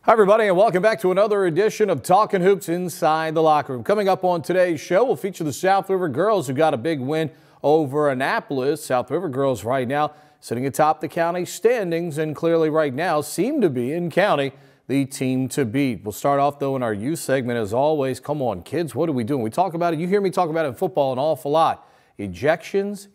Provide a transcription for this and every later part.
Hi, everybody, and welcome back to another edition of Talkin' Hoops Inside the Locker Room. Coming up on today's show, we'll feature the South River girls who got a big win over Annapolis. South River girls right now sitting atop the county standings and clearly right now seem to be in county the team to beat. We'll start off, though, in our youth segment as always. Come on, kids, what are we doing? We talk about it. You hear me talk about it in football an awful lot. Ejections,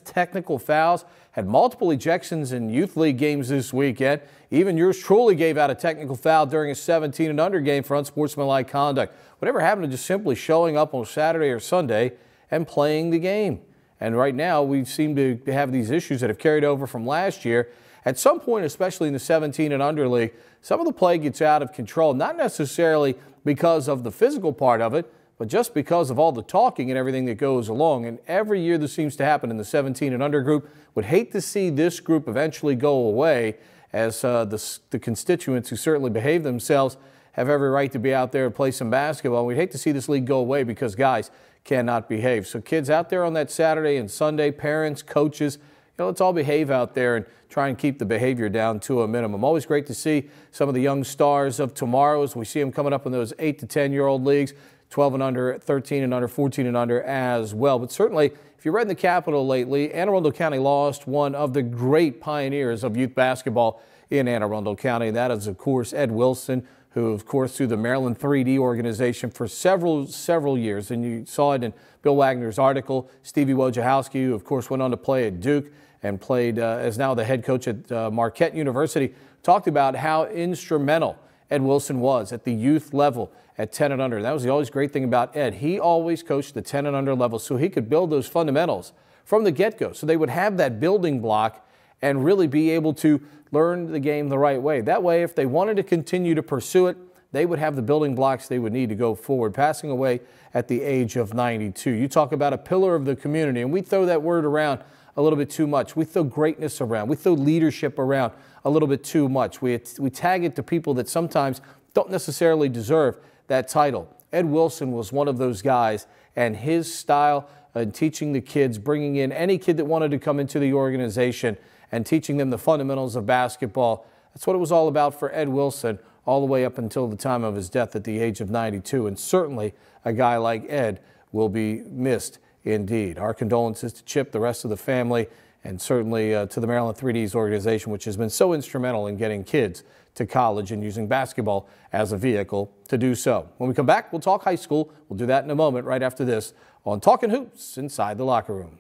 technical fouls. Had multiple ejections in youth league games this weekend. Even yours truly gave out a technical foul during a 17 and under game for unsportsmanlike conduct. Whatever happened to just simply showing up on Saturday or Sunday and playing the game? And right now we seem to have these issues that have carried over from last year. At some point, especially in the 17 and under league, some of the play gets out of control, not necessarily because of the physical part of it, but just because of all the talking and everything that goes along. And every year this seems to happen in the 17 and under group. Would hate to see this group eventually go away, as the constituents who certainly behave themselves have every right to be out there and play some basketball. We'd hate to see this league go away because guys cannot behave. So kids out there on that Saturday and Sunday, parents, coaches, let's all behave out there and try and keep the behavior down to a minimum. Always great to see some of the young stars of tomorrow as we see them coming up in those 8 to 10-year-old leagues. 12 and under, 13 and under, 14 and under as well. But certainly, if you read in the Capitol lately, Anne Arundel County lost one of the great pioneers of youth basketball in Anne Arundel County. And that is, of course, Ed Wilson, who, of course, through the Maryland 3D organization for several years. And you saw it in Bill Wagner's article. Stevie Wojciechowski, who, of course, went on to play at Duke and played as now the head coach at Marquette University, talked about how instrumental Ed Wilson was at the youth level at 10 and under. That was the always great thing about Ed. He always coached the 10 and under level so he could build those fundamentals from the get-go. So they would have that building block and really be able to learn the game the right way. That way, if they wanted to continue to pursue it, they would have the building blocks they would need to go forward. Passing away at the age of 92. You talk about a pillar of the community, and we throw that word around a little bit too much. We throw greatness around. We throw leadership around a little bit too much. We tag it to people that sometimes don't necessarily deserve that title. Ed Wilson was one of those guys, and his style in teaching the kids, bringing in any kid that wanted to come into the organization and teaching them the fundamentals of basketball, that's what it was all about for Ed Wilson all the way up until the time of his death at the age of 92. And certainly a guy like Ed will be missed indeed. Our condolences to Chip, the rest of the family, and certainly to the Maryland 3Ds organization, which has been so instrumental in getting kids to college and using basketball as a vehicle to do so. When we come back, we'll talk high school. We'll do that in a moment right after this on Talkin' Hoops Inside the Locker Room.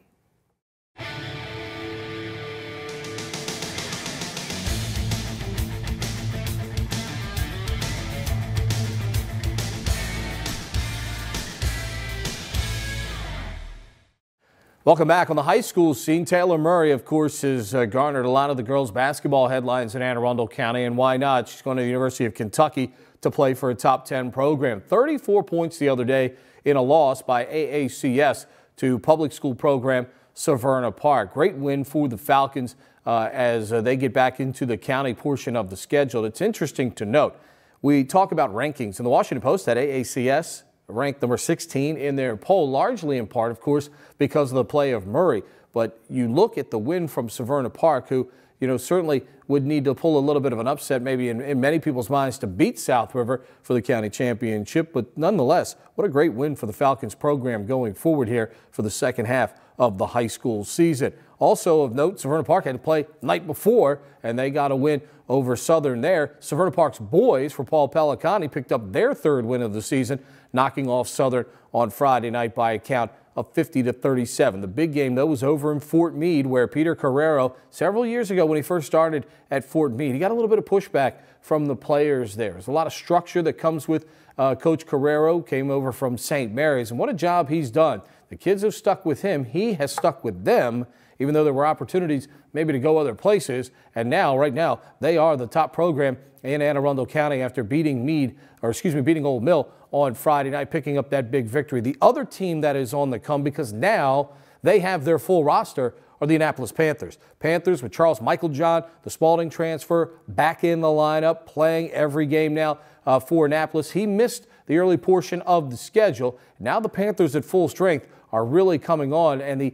Welcome back. On the high school scene, Taylor Murray, of course, has garnered a lot of the girls' basketball headlines in Anne Arundel County, and why not? She's going to the University of Kentucky to play for a top 10 program. 34 points the other day in a loss by AACS to public school program Severna Park. Great win for the Falcons as they get back into the county portion of the schedule. It's interesting to note, we talk about rankings, and the Washington Post had AACS ranked number 16 in their poll, largely in part, of course, because of the play of Murray. But you look at the win from Severna Park, who, certainly would need to pull a little bit of an upset maybe in many people's minds to beat South River for the county championship. But nonetheless, what a great win for the Falcons program going forward here for the second half of the high school season. Also of note, Severna Park had to play the night before, and they got a win over Southern there. Severna Park's boys for Paul Pellicani picked up their third win of the season, knocking off Southern on Friday night by a count of 50-37. The big game, though, was over in Fort Meade, where Peter Carrero, several years ago when he first started at Fort Meade, he got a little bit of pushback from the players there. There's a lot of structure that comes with Coach Carrero, came over from St. Mary's, and what a job he's done. The kids have stuck with him. He has stuck with them, even though there were opportunities maybe to go other places. And now, right now, they are the top program in Anne Arundel County after beating beating Old Mill on Friday night, picking up that big victory. The other team that is on the come, because now they have their full roster, are the Annapolis Panthers. Panthers with Charles Michaeljohn, the Spalding transfer, back in the lineup, playing every game now for Annapolis. He missed the early portion of the schedule. Now the Panthers at full strength are really coming on, and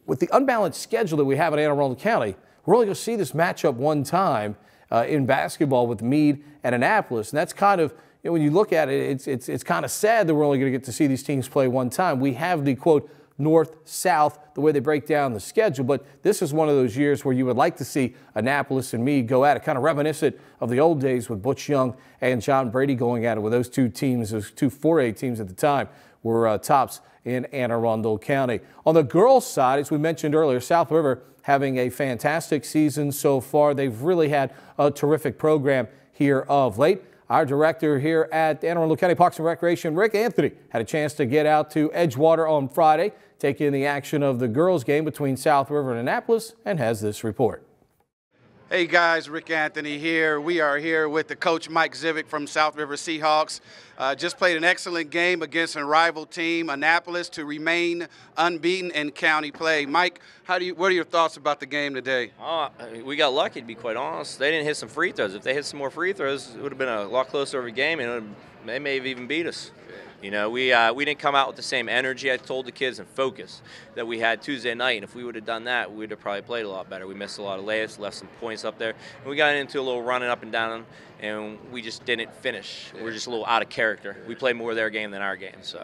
with the unbalanced schedule that we have in Anne Arundel County, we're only going to see this matchup one time in basketball with Meade and Annapolis. And that's kind of, when you look at it, it's kind of sad that we're only going to get to see these teams play one time. We have the, quote, north-south, the way they break down the schedule, but this is one of those years where you would like to see Annapolis and Meade go at it, kind of reminiscent of the old days with Butch Young and John Brady going at it, with those two teams, those two 4A teams at the time, were tops in Anne Arundel County. On the girls' side, as we mentioned earlier, South River having a fantastic season so far. They've really had a terrific program here of late. Our director here at Anne Arundel County Parks and Recreation, Rick Anthony, had a chance to get out to Edgewater on Friday, take in the action of the girls' game between South River and Annapolis, and has this report. Hey guys, Rick Anthony here. We are here with the coach Mike Zivick from South River Seahawks. Just played an excellent game against a rival team, Annapolis, to remain unbeaten in county play. Mike, what are your thoughts about the game today? We got lucky, to be quite honest. They didn't hit some free throws. If they hit some more free throws, it would have been a lot closer of a game, and they may have even beat us. You know, we didn't come out with the same energy. I told the kids and focus that we had Tuesday night, and if we would have done that, we would have probably played a lot better. We missed a lot of layups, left some points up there, and we got into a little running up and down, and we just didn't finish. We're just a little out of character. We played more their game than our game, so.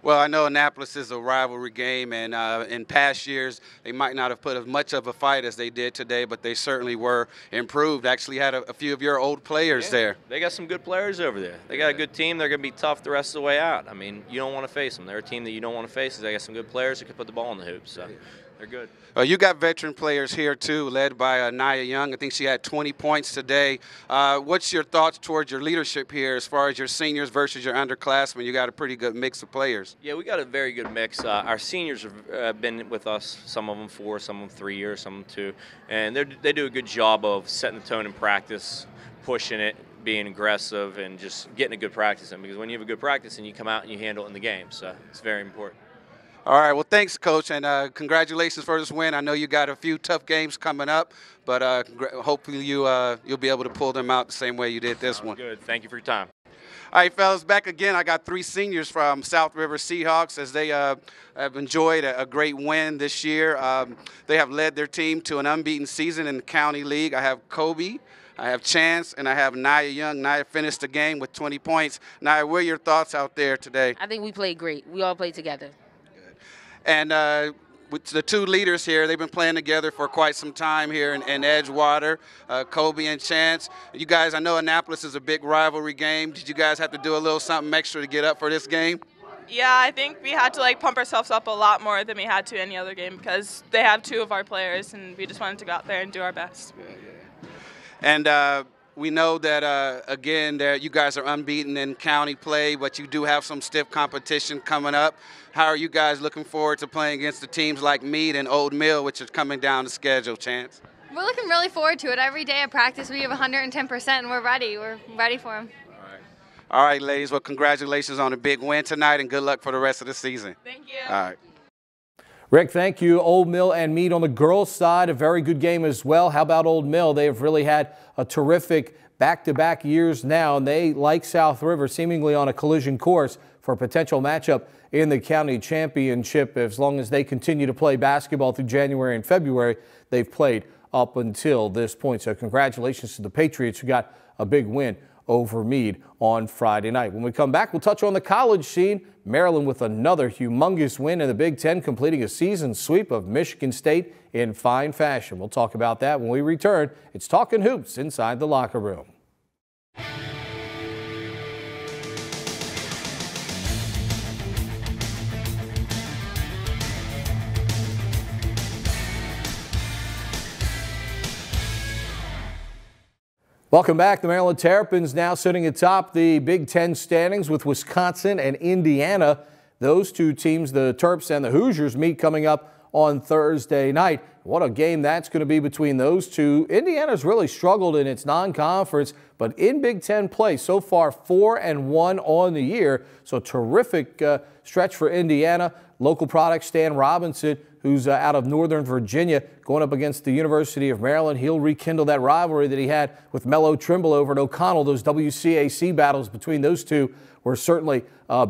Well, I know Annapolis is a rivalry game, and in past years, they might not have put as much of a fight as they did today, but they certainly were improved. Actually had a few of your old players there. They got some good players over there. They got a good team. They're going to be tough the rest of the way out. I mean, you don't want to face them. They're a team that you don't want to face. They got some good players that can put the ball in the hoop, so they're good. You got veteran players here, too, led by Nia Young. I think she had 20 points today. What's your thoughts towards your leadership here as far as your seniors versus your underclassmen? You got a pretty good mix of players. Yeah, we got a very good mix. Our seniors have been with us, some of them 4, some of them 3 years, some of them 2. And they do a good job of setting the tone in practice, pushing it, being aggressive, and just getting a good practice in. Because when you have a good practice, and you come out and you handle it in the game. So it's very important. All right, well, thanks, Coach, and congratulations for this win. I know you got a few tough games coming up, but hopefully you'll be able to pull them out the same way you did this one. Good. Thank you for your time. All right, fellas, back again. I got 3 seniors from South River Seahawks as they have enjoyed a great win this year. They have led their team to an unbeaten season in the county league. I have Kobe, I have Chance, and I have Nia Young. Nia finished the game with 20 points. Nia, what are your thoughts out there today? I think we played great. We all played together. And with the 2 leaders here, they've been playing together for quite some time here in Edgewater, Kobe and Chance. You guys, I know Annapolis is a big rivalry game. Did you guys have to do a little something extra to get up for this game? Yeah, I think we had to pump ourselves up a lot more than we had to any other game because they have 2 of our players, and we just wanted to go out there and do our best. And we know that, again, that you guys are unbeaten in county play, but you do have some stiff competition coming up. How are you guys looking forward to playing against the teams like Meade and Old Mill, which are coming down the schedule, Chance? We're looking really forward to it. Every day at practice, we have 110%, and we're ready. We're ready for them. All right, ladies. Well, congratulations on a big win tonight, and good luck for the rest of the season. Thank you. All right. Rick, thank you. Old Mill and Meade on the girls' side, a very good game as well. How about Old Mill? They have really had a terrific back-to-back years now, and they, like South River, seemingly on a collision course for a potential matchup in the county championship. As long as they continue to play basketball through January and February, they've played up until this point. So congratulations to the Patriots, who got a big win over Meade on Friday night. When we come back, we'll touch on the college scene. Maryland with another humongous win in the Big Ten, completing a season sweep of Michigan State in fine fashion. We'll talk about that when we return. It's Talkin' Hoops inside the locker room. Welcome back. The Maryland Terrapins now sitting atop the Big Ten standings with Wisconsin and Indiana. Those 2 teams, the Terps and the Hoosiers, meet coming up on Thursday night. What a game that's going to be between those 2. Indiana's really struggled in its non-conference, but in Big Ten play so far 4-1 on the year. So terrific stretch for Indiana. Local product Stan Robinson, who's out of Northern Virginia, going up against the University of Maryland. He'll rekindle that rivalry that he had with Mello Trimble over at O'Connell. Those WCAC battles between those two were certainly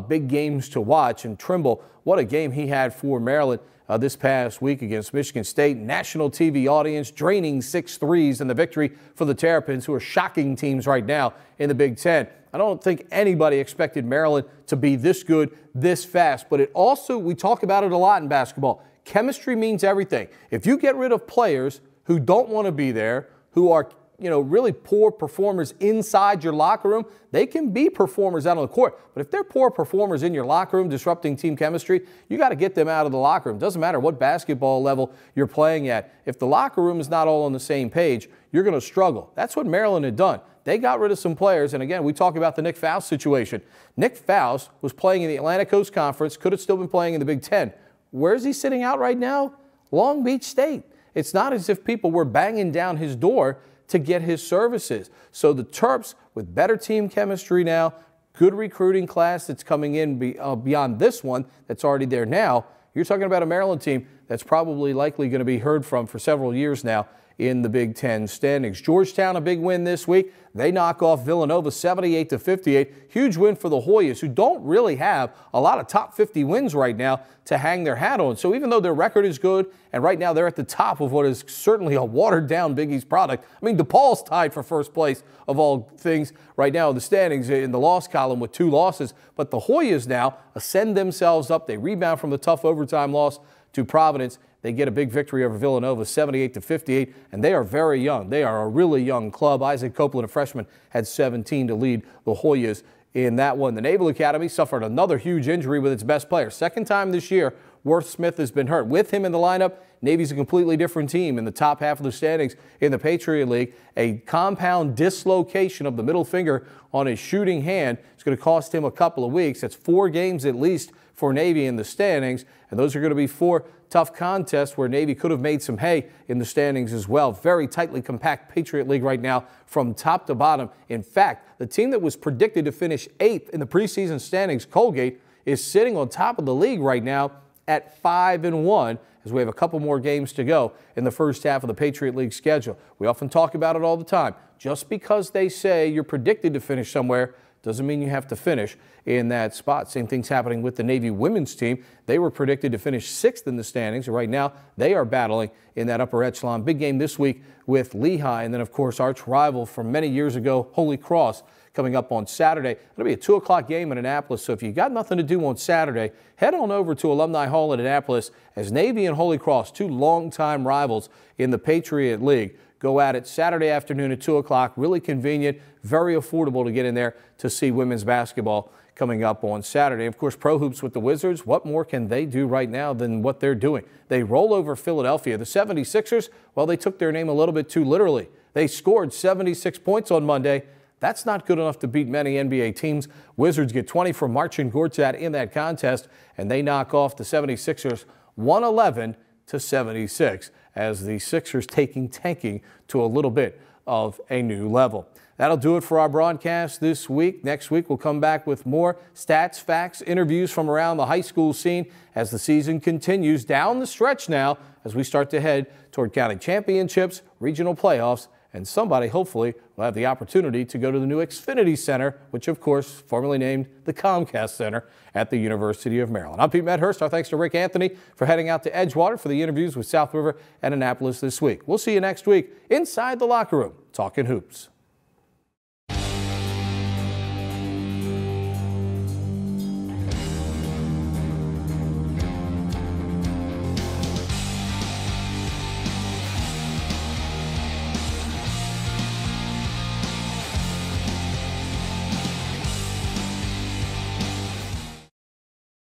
big games to watch. And Trimble, what a game he had for Maryland this past week against Michigan State. National TV audience draining 6 threes in the victory for the Terrapins, who are shocking teams right now in the Big Ten. I don't think anybody expected Maryland to be this good this fast, but it also, we talk about it a lot in basketball. Chemistry means everything. If you get rid of players who don't want to be there, who are really poor performers inside your locker room, they can be performers out on the court. But if they're poor performers in your locker room disrupting team chemistry, you got to get them out of the locker room. Doesn't matter what basketball level you're playing at. If the locker room is not all on the same page, you're going to struggle. That's what Maryland had done. They got rid of some players, and again, we talk about the Nick Faust situation. Nick Faust was playing in the Atlantic Coast Conference, could have still been playing in the Big Ten. Where's he sitting out right now? Long Beach State. It's not as if people were banging down his door to get his services. So the Terps, with better team chemistry now, good recruiting class that's coming in beyond this one that's already there now, you're talking about a Maryland team that's probably likely going to be heard from for several years now in the Big Ten standings. Georgetown, a big win this week. They knock off Villanova 78-58. Huge win for the Hoyas, who don't really have a lot of top 50 wins right now to hang their hat on. So even though their record is good, and right now they're at the top of what is certainly a watered-down Big East product. I mean, DePaul's tied for first place of all things right now in the standings in the loss column with 2 losses. But the Hoyas now ascend themselves up. They rebound from the tough overtime loss to Providence. They get a big victory over Villanova, 78-58, and they are very young. They are a really young club. Isaac Copeland, a freshman, had 17 to lead the Hoyas in that one. The Naval Academy suffered another huge injury with its best player. Second time this year, Worth Smith has been hurt. With him in the lineup, Navy's a completely different team in the top half of the standings in the Patriot League. A compound dislocation of the middle finger on his shooting hand is going to cost him a couple of weeks. That's 4 games at least for Navy in the standings, and those are going to be 4 tough contests where Navy could have made some hay in the standings as well. Very tightly compact Patriot League right now from top to bottom. In fact, the team that was predicted to finish 8th in the preseason standings, Colgate, is sitting on top of the league right now at 5-1, as we have a couple more games to go in the first half of the Patriot League schedule. We often talk about it all the time. Just because they say you're predicted to finish somewhere doesn't mean you have to finish in that spot. Same thing's happening with the Navy women's team. They were predicted to finish 6th in the standings, and right now they are battling in that upper echelon. Big game this week with Lehigh, and then, of course, arch rival from many years ago, Holy Cross, coming up on Saturday. It'll be a 2 o'clock game in Annapolis, so if you got nothing to do on Saturday, head on over to Alumni Hall in Annapolis as Navy and Holy Cross, 2 longtime rivals in the Patriot League, go at it Saturday afternoon at 2 o'clock. Really convenient, very affordable to get in there to see women's basketball coming up on Saturday. Of course, Pro Hoops with the Wizards. What more can they do right now than what they're doing? They roll over Philadelphia. The 76ers, well, they took their name a little bit too literally. They scored 76 points on Monday. That's not good enough to beat many NBA teams. Wizards get 20 from Marcin Gortat in that contest, and they knock off the 76ers 111-76 as the Sixers tanking to a little bit of a new level. That'll do it for our broadcast this week. Next week, we'll come back with more stats, facts, interviews from around the high school scene as the season continues down the stretch now as we start to head toward county championships, regional playoffs, and somebody hopefully will have the opportunity to go to the new Xfinity Center, which of course formerly named the Comcast Center at the University of Maryland. I'm Pete Medhurst. Our thanks to Rick Anthony for heading out to Edgewater for the interviews with South River and Annapolis this week. We'll see you next week inside the locker room, talking hoops.